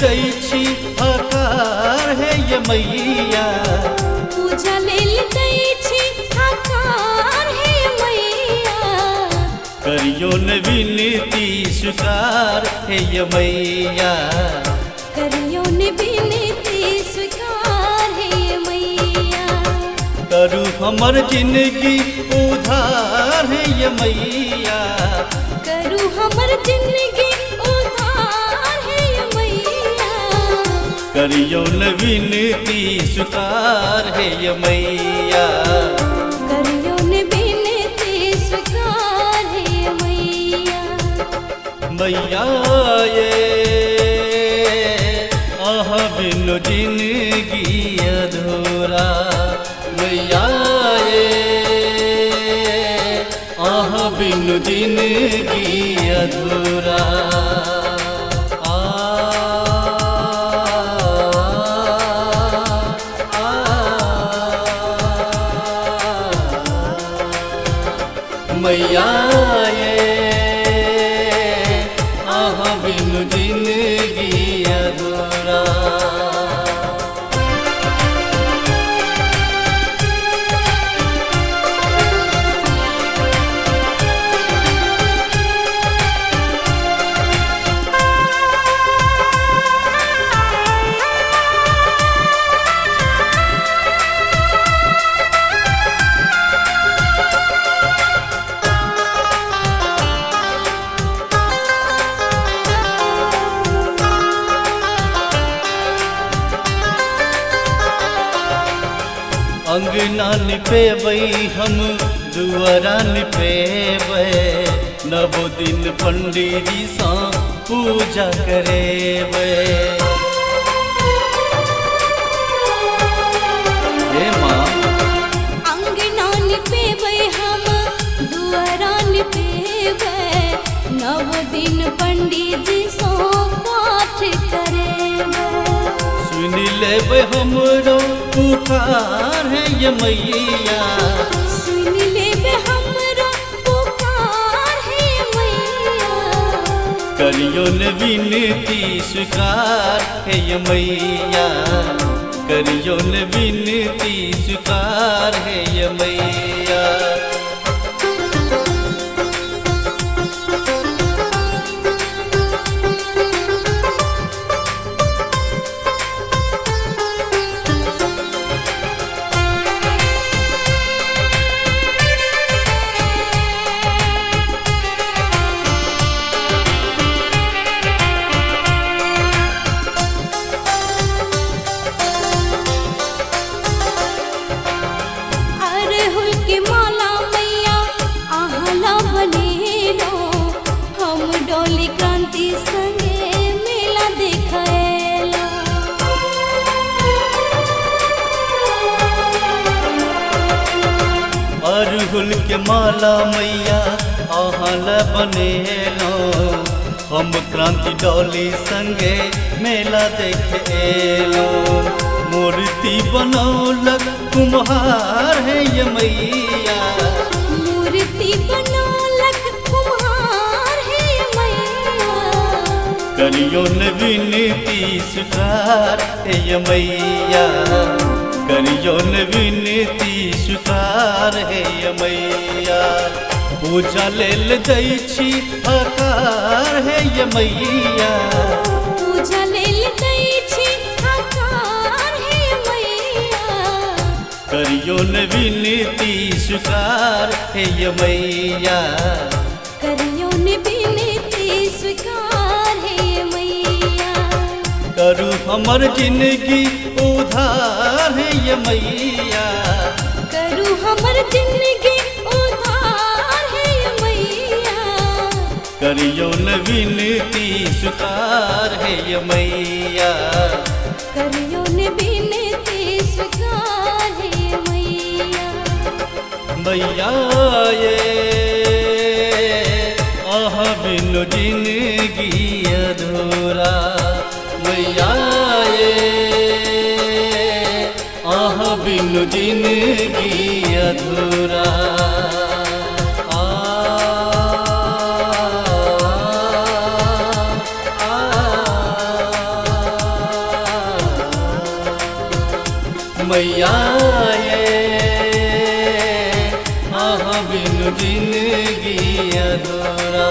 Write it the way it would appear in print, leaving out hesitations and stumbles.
दै छी हकार हे ये मैया। पूजा लेल दै छी हकार हे मैया। करियो न विनती स्वीकार हे ये मैया। करियो न विनती स्वीकार हे मैया। करू हमर जिंदगी उधार है ये मैया। करू हमर जिंदगी उधार है ये मैया। करियो न विनती स्वीकार है ये मैया। करियो न विनती स्वीकार है ये मैया। मैया ये आह बिनु जिंदगी अधूरा। मैया ये आह बिनु जिंदगी अधूरा। मैया ये आह बिनु जिंदगी अधूरा। अंगना निपेबै हम दुआरा निपेबै। नवो दिन पंडित जी सा पूजा करेबै। हे माँ अंगना निपेबै हम दुआरा निपेबै। नव दिन पंडित जी सा पाठ करेबै। सुन लेबै हमरो पुकार है ये मैया। सुन लेबै हमरो पुकार है ये मैया। करियो न विनती स्वीकार है ये मैया। करियो न विनती स्वीकार है ये मैया। अरहुल के माला मैया आहाल बनेलो। हम क्रांति डोली संगे मेला देखे एलो। मूर्ति बनौलक कुम्हार है ये मैया। मूर्ति बनौलक कुम्हार है ये मैया। करियो न विनती स्वीकार है ये मैया। करियो न विनती स्वीकार है ये मैया। पूजा लेल दै छी हकार है ये मैया। पूजा लेल दै छी हकार है ये मैया। करियो न विनती स्वीकार है ये मैया। करियो न विनती स्वीकार है ये मैया। करू हमर जिंदगी उधार है ये मैया। करू हमर जिंदगी उधार है ये मैया। करियो न विनती स्वीकार है ये मैया। करियो न विनती स्वीकार है ये मैया। मैया ये आह बिनु जिंदगी अधूरा। मैया ये आह बिनु जिंदगी अधूरा। आ मैया ये आहा बिनु जिंदगी अधूरा।